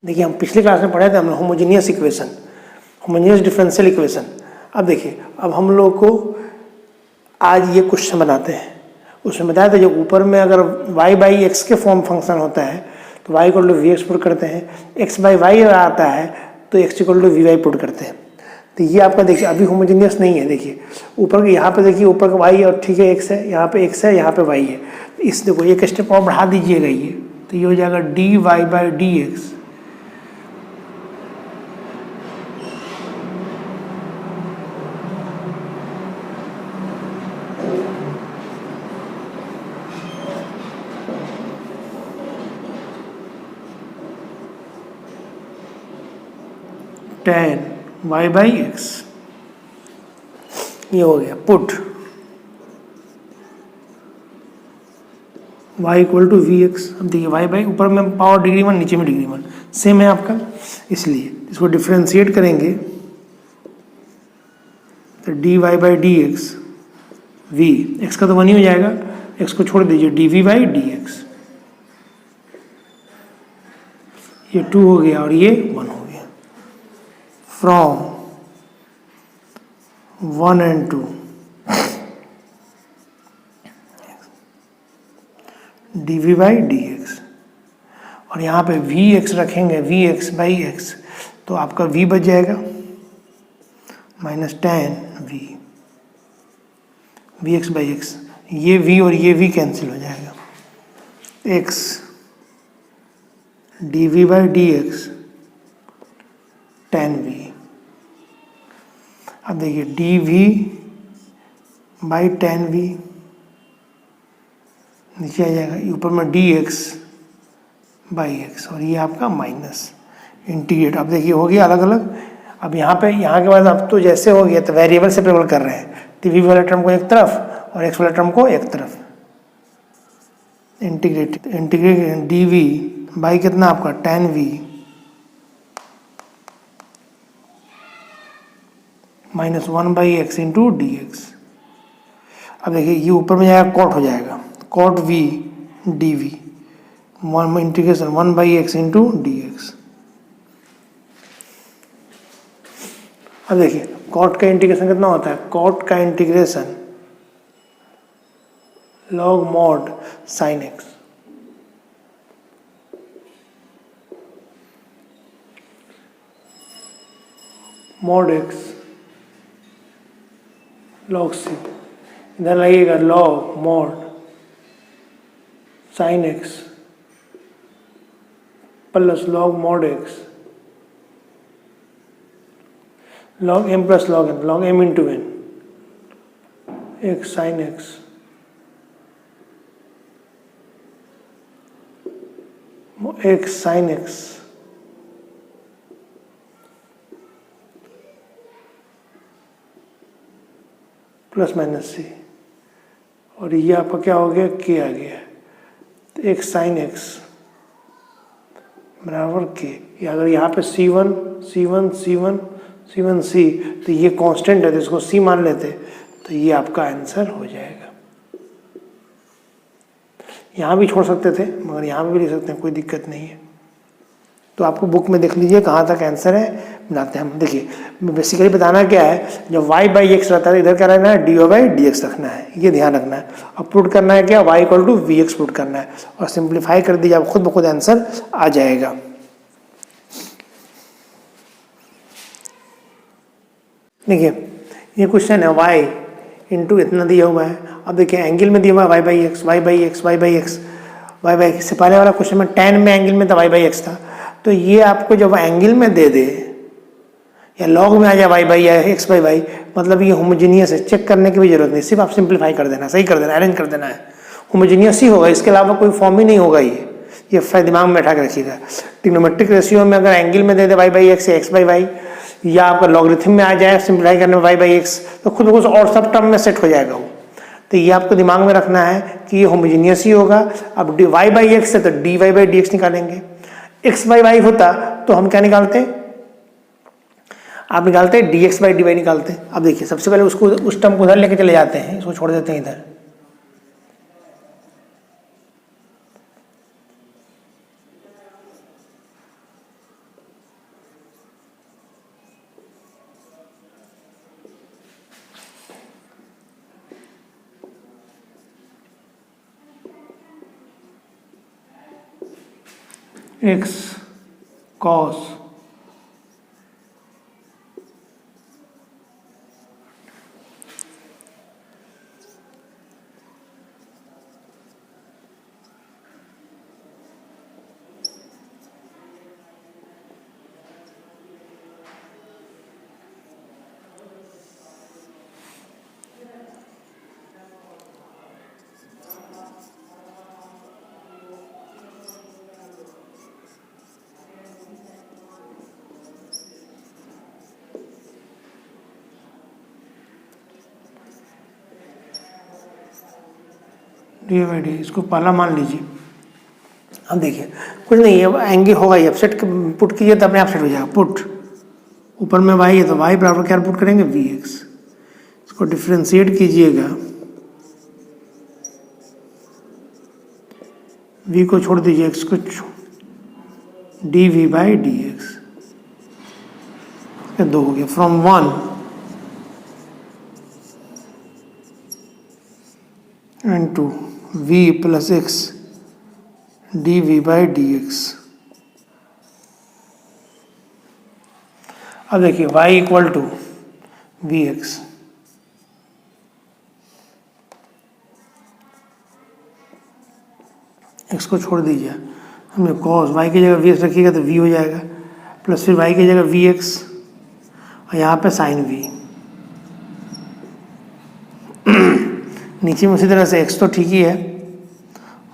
देखिए हम पिछले क्लास में पढ़े थे हमने homogeneous equation, homogeneous differential equation. अब देखिए अब हम लोग को आज ये क्वेश्चन बनाते हैं। उसमें बताया था जो ऊपर में अगर y बाई एक्स के फॉर्म फंक्शन होता है तो y equal to we X put करते हैं, x बाई वाई आता है तो x equal to V Y put करते हैं। तो ये आपका देखिए अभी होमोजेनियस नहीं है। देखिए ऊपर यहाँ पे देखिए ऊपर का y और ठीक है x है, यहाँ पे x है, यहाँ पे y है। तो इस देखो एक स्टेप और बढ़ा दीजिएगा ये, तो ये हो जाएगा D Y by D X. tan y by X, ये हो गया put y equal to we X. अब देखिए y बाई ऊपर में पावर डिग्री 1 नीचे में डिग्री 1 सेम है आपका, इसलिए इसको डिफ्रेंशिएट करेंगे तो D Y by D X V X का तो 1 ही हो जाएगा, एक्स को छोड़ दीजिए D we by D X, ये 2 हो गया और ये 1 हो गया। From 1 and 2 D we by D X, और यहाँ पे वी एक्स रखेंगे वी एक्स बाई एक्स, तो आपका वी बच जाएगा minus ten V X by X, ये वी और ये वी कैंसिल हो जाएगा, X D we by D X ten V. अब देखिए D we by ten we नीचे आ जाएगा, ऊपर में डी एक्स बाई एक्स, और ये आपका माइनस इंटीग्रेट। अब देखिए हो गया अलग अलग। अब यहाँ पे यहाँ के बाद अब तो जैसे हो गया तो वेरिएबल से सेपरेट कर रहे हैं, तो वी वाला टर्म को एक तरफ और एक्स वाला टर्म को एक तरफ। इंटीग्रेट डी वी बाई कितना आपका ten V minus 1 by x into D X. अब देखिए ये ऊपर में जाएगा कॉट हो जाएगा, cot V D V one integration 1 by x into D X. अब देखिए कॉट का इंटीग्रेशन कितना होता है, कॉट का integration log mod sine x, mod x log c, इधर लगेगा log mod sine x plus log mod x log M plus log m into n x sine x x sine x plus minus c, और ये आपका क्या हो गया के आ गया, तो एक्स साइन एक्स बराबर के। अगर यहाँ पे C1 C1 C1 C1 C, तो ये कांस्टेंट है तो इसको C मान लेते तो ये आपका आंसर हो जाएगा। यहाँ भी छोड़ सकते थे मगर यहाँ भी लिख सकते हैं, कोई दिक्कत नहीं है। तो आपको बुक में देख लीजिए कहाँ तक आंसर है, बनाते हैं हम। देखिए बेसिकली बताना क्या है, जब y बाई एक्स रहता है इधर क्या रहना है D Y by D X रखना है, ये ध्यान रखना है। अब पुट करना है क्या, y equal to we X put करना है और सिंप्लीफाई कर दीजिए, आप खुद ब खुद आंसर आ जाएगा। देखिए ये क्वेश्चन है y इंटू इतना दिया हुआ है। अब देखिए एंगल में दिया हुआ है y by X Y by X Y by X Y by X से पहले वाला क्वेश्चन में tan में एंगल में था y बाई एक्स था, तो ये आपको जब एंगल में दे दे या लॉग में आ जाए y by X by Y, मतलब ये होमोजीनियस है, चेक करने की भी जरूरत नहीं, सिर्फ आप सिंप्लीफाई कर देना, सही कर देना, अरेंज कर देना है, होमोजीनियस ही होगा, इसके अलावा कोई फॉर्म ही नहीं होगा। ये दिमाग में बैठा के रखिएगा। ट्रिग्नोमेट्रिक रेशियो में अगर एंगल में दे दे y बाई एक्स या एक्स बाई वाई, या आपका लॉगरिथम में आ जाए सिंप्लीफाई करने में y बाई एक्स, तो खुद कुछ और सब टर्म में सेट हो जाएगा वो। तो ये आपको दिमाग में रखना है कि ये होमोजीनियस ही होगा। अब y बाई एक्स है तो D Y by D X निकालेंगे, x बाई वाई होता तो हम क्या निकालते, आप निकालते D x by D Y निकालते। अब देखिए सबसे पहले उसको उस टर्म को उधर लेके चले जाते हैं, इसको छोड़ देते हैं इधर, x cos D by D, इसको पहला मान लीजिए। अब देखिए कुछ नहीं है, एंगल होगा ये, सेट पुट कीजिए तो अपने आप सेट हो जाएगा। पुट ऊपर में वाई है तो वाई बराबर क्या पुट करेंगे वी एक्स, इसको डिफ्रेंशिएट कीजिएगा, वी को छोड़ दीजिए, एक्स को D we by D X, दो हो गया। From 1 and 2 v plus X D we by D X. अब देखिए y equal to we X, X को छोड़ दीजिए, हमने कॉस y की जगह वी एक्स रखिएगा तो v हो जाएगा, प्लस फिर y की जगह वी एक्स और यहाँ पे साइन वी। नीचे में उसी तरह से x तो ठीक ही है,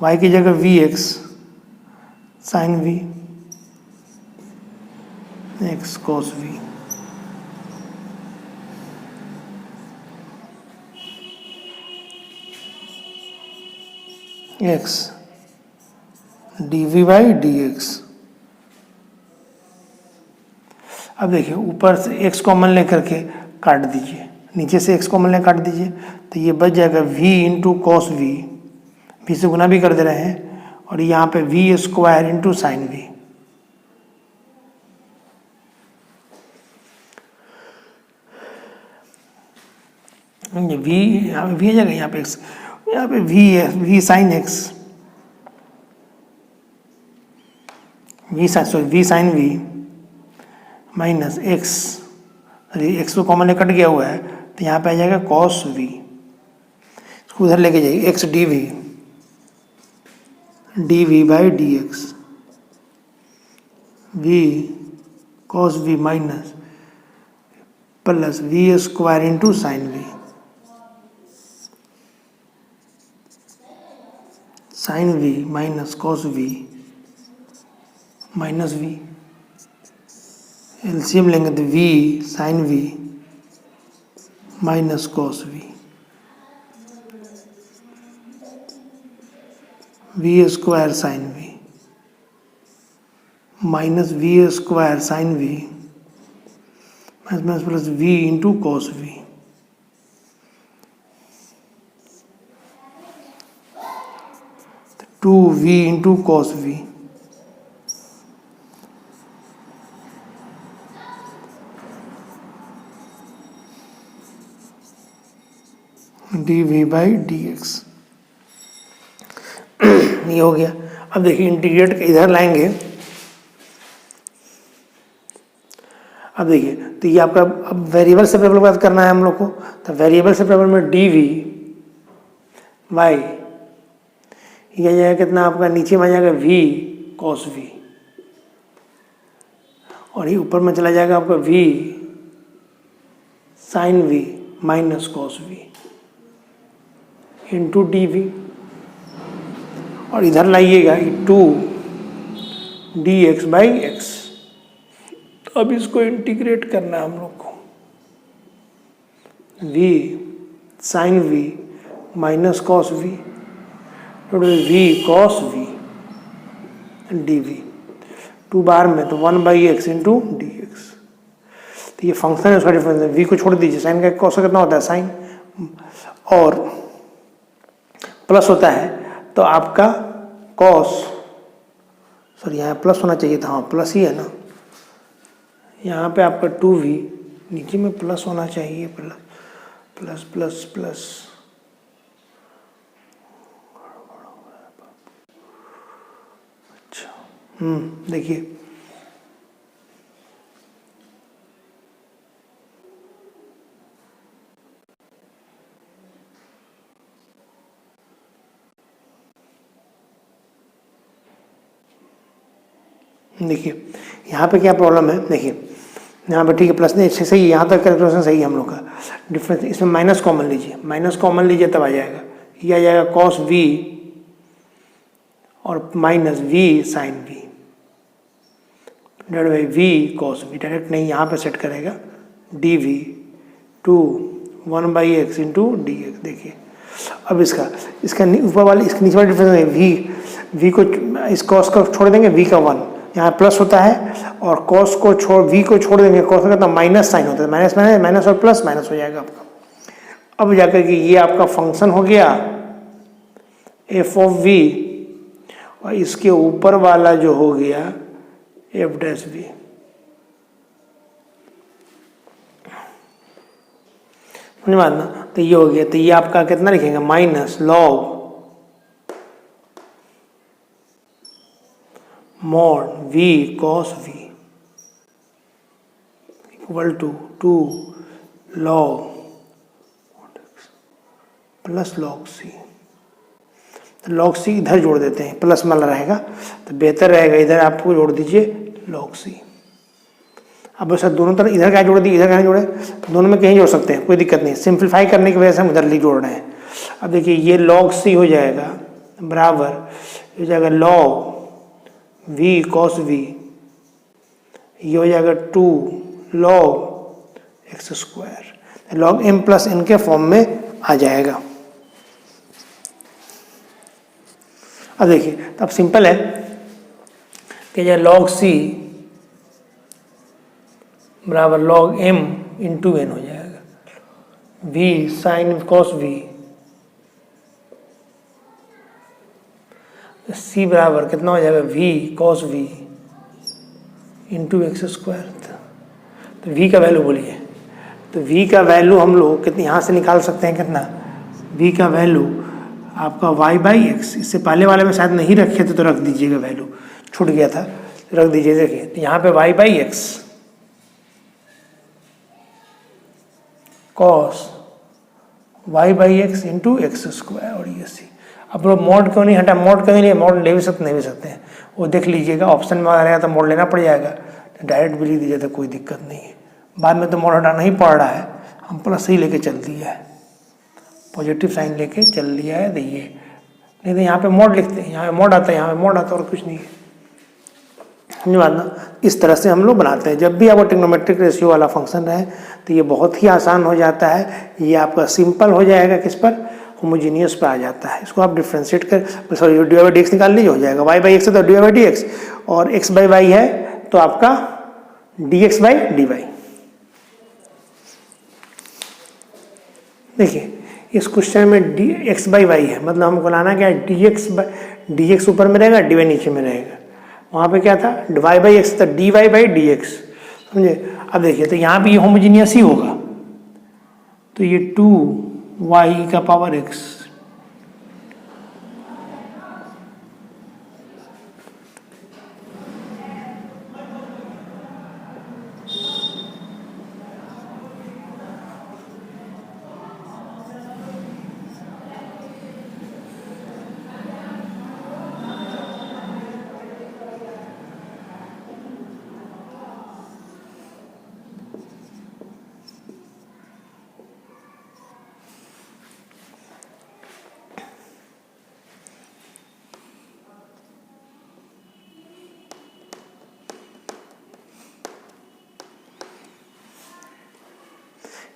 y की जगह V X sine V X cos V. X D we by D X. अब देखिए ऊपर से x कॉमन लेकर के काट दीजिए, नीचे से x कॉमन लेकर काट दीजिए तो ये बच जाएगा v into cos we, V से गुना भी कर दे रहे हैं, और यहाँ पे v square into sine V. v यहाँ पे v आ जाएगा, यहाँ पे x, यहाँ पे v है, v sine x, v sine v minus X, X को कॉमन कट गया हुआ है तो यहाँ पे आ जाएगा कॉस वी, इसको उधर लेके जाइए, X D we by D X, V cos V minus plus V square into sine V, sine we minus cos V minus V, LCM लेंगे तो v sine v minus cos v, v square sine v minus v square sine v minus plus v into cos v। Two v into cos v, D we by D X. ये हो गया। अब देखिए integrate इधर लाएंगे, अब देखिए तो ये आपका अब वेरिएबल सेपरेबल बात करना है हम लोग को, तो वेरिएबल सेपरेबल में डी वी बाई ये आ जाएगा कितना आपका, नीचे में आ जाएगा वी कॉस वी, और ये ऊपर में चला जाएगा आपका v sine we minus cos we into d v, और इधर लाइएगा two d x by x. तो अब इसको इंटीग्रेट करना है हम लोग को, v sine we minus cos we v cos v D we, two बार में तो one by x into D x. तो ये फंक्शन है, उसका डिफरेंस है, वी को छोड़ दीजिए, साइन का कॉस कितना होता है साइन, और प्लस होता है तो आपका कॉस, सॉरी यहाँ प्लस होना चाहिए था, हाँ प्लस ही है ना, यहाँ पे आपका टू वी, नीचे में प्लस होना चाहिए, प्लस प्लस प्लस प्लस, अच्छा देखिए देखिए यहाँ पे क्या प्रॉब्लम है, देखिए यहाँ पे ठीक है प्लस नहीं सही है, यहाँ तक कैलकुलेशन सही है हम लोग का। डिफरेंस इसमें माइनस कॉमन लीजिए, माइनस कॉमन लीजिए तब आ जाएगा, ये आ जाएगा कॉस वी और minus V sine V divide by V cos V. Direct नहीं यहाँ पे सेट करेगा D we to 1/x into D X. देखिए अब इसका ऊपर वाले इसके नीचे वाला डिफरेंस है वी को इस कॉस को छोड़ देंगे, वी का 1 यहाँ प्लस होता है और कॉस को छोड़ वी को छोड़ देंगे, कॉस का कितना माइनस साइन होता है, माइनस माइनस माइनस और प्लस माइनस हो जाएगा आपका। अब जाकर के ये आपका फंक्शन हो गया एफ ऑफ वी और इसके ऊपर वाला जो हो गया एफ डैश वी। समझ में ना, तो ये हो गया, तो ये आपका कितना लिखेंगे minus log mod v cos v equal to 2 log plus log c. तो लॉग सी इधर जोड़ देते हैं, प्लस वाला रहेगा तो बेहतर रहेगा, इधर आपको जोड़ दीजिए लॉग सी। अब सर दोनों तरफ इधर क्या जोड़ दिए, इधर क्या जोड़े, दोनों में कहीं जोड़ सकते हैं, कोई दिक्कत नहीं। सिंप्लीफाई करने की वजह से हम इधर जोड़ रहे हैं। अब देखिए ये लॉग सी हो जाएगा बराबर हो जाएगा लॉग वी कॉस वी, ये हो जाएगा 2 log X square, log M plus N के फॉर्म में आ जाएगा। अब देखिए तब सिंपल है कि जो लॉग सी बराबर लॉग एम इंटू एन हो जाएगा, V sine cos V, C बराबर कितना हो जाएगा V cos we into X square. तो वी का वैल्यू बोलिए, तो वी का वैल्यू हम लोग कितने यहाँ से निकाल सकते हैं, कितना वी का वैल्यू आपका y बाई एक्स, इससे पहले वाले में शायद नहीं रखे थे तो रख दीजिएगा, वैल्यू छूट गया था रख दीजिए। देखिए तो यहाँ पे y by x cos y by x into X square और ये सी। अब लोग मोड क्यों नहीं हटा, मोड क्यों नहीं, मोड ले भी सकते नहीं भी सकते हैं, वो देख लीजिएगा ऑप्शन में आ रहेगा तो मोड लेना पड़ जाएगा, तो डायरेक्ट भी लिख दीजिए तो कोई दिक्कत नहीं है। बाद में तो मोड हटाना ही पड़ रहा है, हम प्लस ही लेके चल दिया है, पॉजिटिव साइन लेके चल लिया है। देखिए नहीं तो यहाँ पे मोड लिखते हैं, यहाँ पे मोड आता है, यहाँ पे मोड आता है और कुछ नहीं है। धन्यवाद ना, इस तरह से हम लोग बनाते हैं। जब भी आपको ट्रिग्नोमेट्रिक रेशियो वाला फंक्शन रहे तो ये बहुत ही आसान हो जाता है, ये आपका सिंपल हो जाएगा, किस पर होमोजीनियस पर आ जाता है। इसको आप डिफ्रेंशिएट कर sorry D Y by D X निकाल लीजिए, हो जाएगा वाई बाई एक्स है तो D Y by D X, और एक्स बाई वाई है तो आपका D x by D Y. देखिए इस क्वेश्चन में डी एक्स बाई वाई है, मतलब हमको लाना क्या है, डी एक्स ऊपर में रहेगा, डी वाई नीचे में रहेगा। वहाँ पे क्या था वाई बाई एक्स था, D Y by D X, समझे। अब देखिए तो यहाँ पे ये होमोजीनियस ही होगा, तो ये 2y का पावर x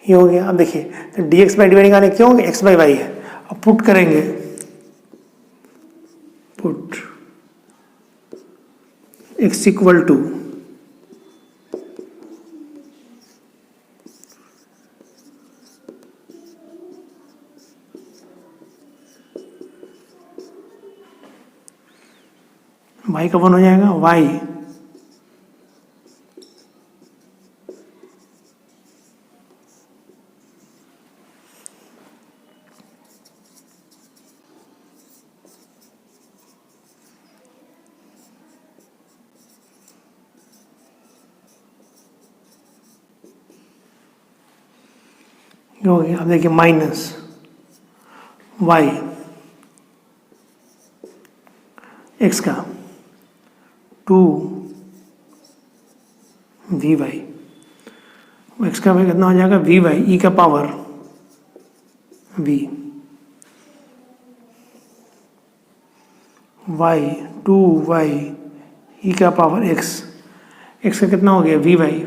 ये हो गया। अब देखिए तो D x by D Y निकालें, क्यों एक्स बाई वाई है, अब पुट करेंगे, put X equal to Y का 1 हो जाएगा, वाई ये हो गया। अब देखिए माइनस वाई एक्स का 2 वी वाई, एक्स का भाई कितना हो जाएगा वी वाई ई का पावर वी वाई 2 वाई ई का पावर एक्स, एक्स का कितना हो गया वी वाई,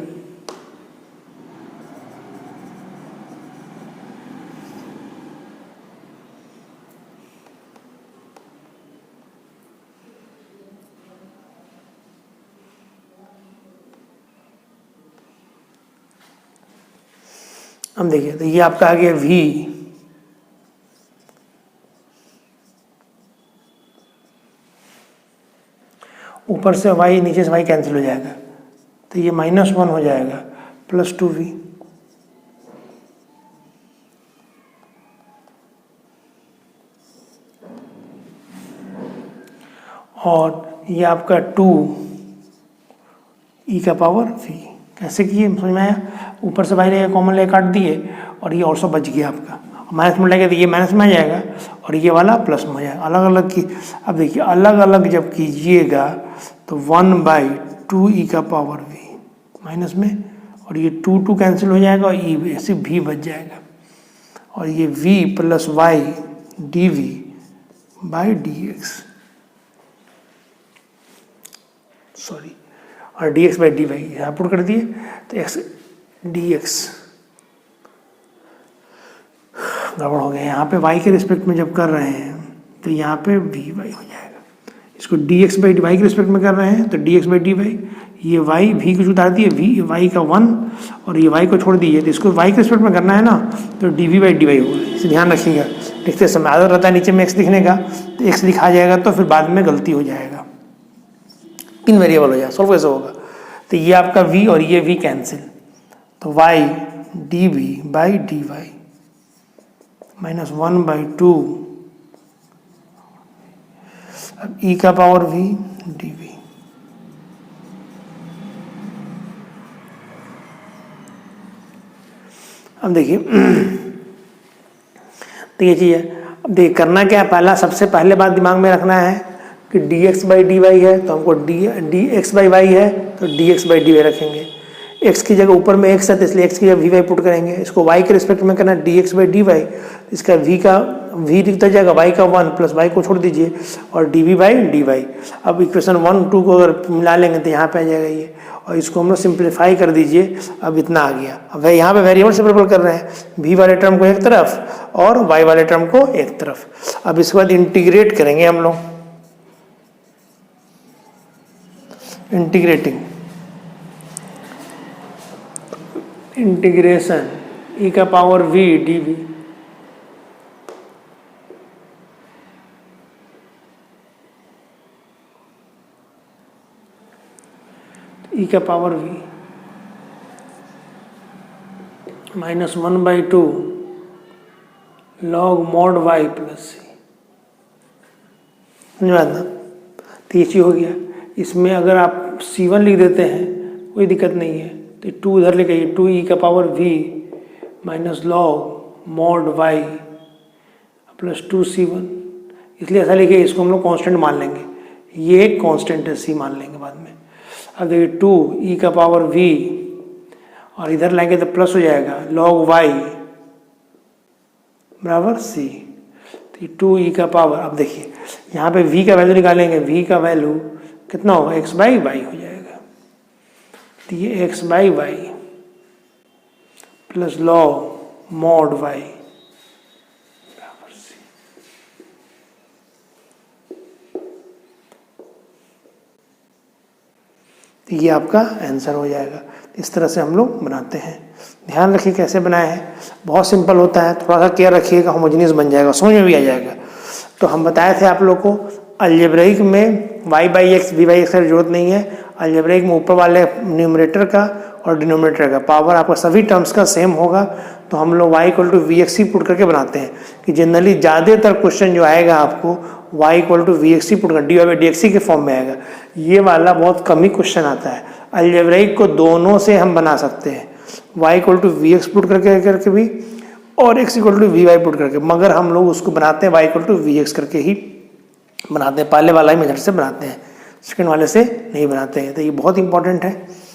हम देखिए तो ये आपका आ गया v, ऊपर से y नीचे से y कैंसिल हो जाएगा तो ये -1 हो जाएगा प्लस 2v, और ये आपका 2 e का पावर v। कैसे किए समझ में आया, ऊपर से बाहर कॉमन ले काट दिए और ये और सब बच गया आपका, माइनस में लगेगा तो ये माइनस में आ जाएगा और ये वाला प्लस में हो जाएगा, अलग अलग की। अब देखिए अलग अलग जब कीजिएगा तो 1/2 ई का पावर v माइनस में, और ये 2 कैंसिल हो जाएगा और ई ऐसे v बच जाएगा, और ये v plus y d we by D x, sorry, और d x by D y यहाँ पुट कर दिए तो एक्स डी एक्स गड़बड़ हो गया। यहाँ पे y के रिस्पेक्ट में जब कर रहे हैं तो यहाँ पे वी वाई हो जाएगा, इसको D x by D Y के रिस्पेक्ट में कर रहे हैं तो D x by D Y, ये y v को उतार दिए वी वाई का 1 और ये y को छोड़ दीजिए तो इसको y के रिस्पेक्ट में करना है ना तो D we by D Y होगा। इसे ध्यान रखिएगा, लिखते समय आदत रहता है नीचे में x लिखने का तो x लिखा जाएगा तो फिर बाद में गलती हो जाएगा, 3 वेरिएबल हो जाएगा, सॉल्व कैसे होगा। तो ये आपका v और ये v कैंसिल तो y D we by D Y -1/2 अब e का पावर v डी वी। अब देखिए तो ये चीज़ है। अब देखिए करना क्या है, पहला सबसे पहले बात दिमाग में रखना है कि dx बाई डी वाई है तो हमको डी एक्स बाई वाई है तो dx बाई डी वाई रखेंगे, x की जगह ऊपर में x है तो इसलिए x की जगह वी वाई पुट करेंगे, इसको y के रिस्पेक्ट में करना dx बाई डी वाई, इसका v लिखता जाएगा y का 1 प्लस y को छोड़ दीजिए और dv बाई डी वाई। अब इक्वेशन 1 2 को अगर मिला लेंगे तो यहाँ पे आ जाएगा ये, और इसको हम लोग सिंप्लीफाई कर दीजिए, अब इतना आ गया। अब यहाँ पे वेरिएबल सिंपल कर रहे हैं, v वाले टर्म को एक तरफ और y वाले टर्म को एक तरफ। अब इसके बाद इंटीग्रेट करेंगे हम लोग, इंटीग्रेशन e का power v D V e का power v -1/2 log mod y plus c, समझ ना। तो ये चीज हो गया। इसमें अगर आप c1 लिख देते हैं कोई दिक्कत नहीं है, तो 2 उधर लेके आइए, 2 e का power v minus log mod y plus 2c1, इसलिए ऐसा लिखे, इसको हम लोग कांस्टेंट मान लेंगे, ये एक कांस्टेंट है c मान लेंगे बाद में। अब देखिए 2 e का पावर v और इधर लाएंगे तो प्लस हो जाएगा log y बराबर c, तो 2 e का पावर। अब देखिए यहाँ पे v का वैल्यू निकालेंगे, v का वैल्यू कितना होगा x बाई वाई हो जाएगा, तो ये x by Y plus log mod Y बराबर सी। तो ये आपका आंसर हो जाएगा। इस तरह से हम लोग बनाते हैं, ध्यान रखिए कैसे बनाए हैं, बहुत सिंपल होता है, थोड़ा सा केयर रखिएगा, होमोजेनियस बन जाएगा, समझ में भी आ जाएगा। तो हम बताए थे आप लोग को अलजेब्रिक में y by X V by X की जरूरत नहीं है, अलजेब्रिक में ऊपर वाले न्यूमरेटर का और डिनोमिनेटर का पावर आपका सभी टर्म्स का सेम होगा, तो हम लोग y equal to we x C put करके बनाते हैं कि जनरली ज़्यादातर क्वेश्चन जो आएगा आपको y equal to we x C put कर d Y by D x c के फॉर्म में आएगा। ये वाला बहुत कम ही क्वेश्चन आता है, अलजेब्रिक को दोनों से हम बना सकते हैं, y equal to we X put करके भी और x equal to V Y put करके, मगर हम लोग उसको बनाते हैं y equal to we X करके ही बनाते हैं, पहले वाला ही मेथड से बनाते हैं, सेकंड वाले से नहीं बनाते हैं। तो ये बहुत इंपॉर्टेंट है।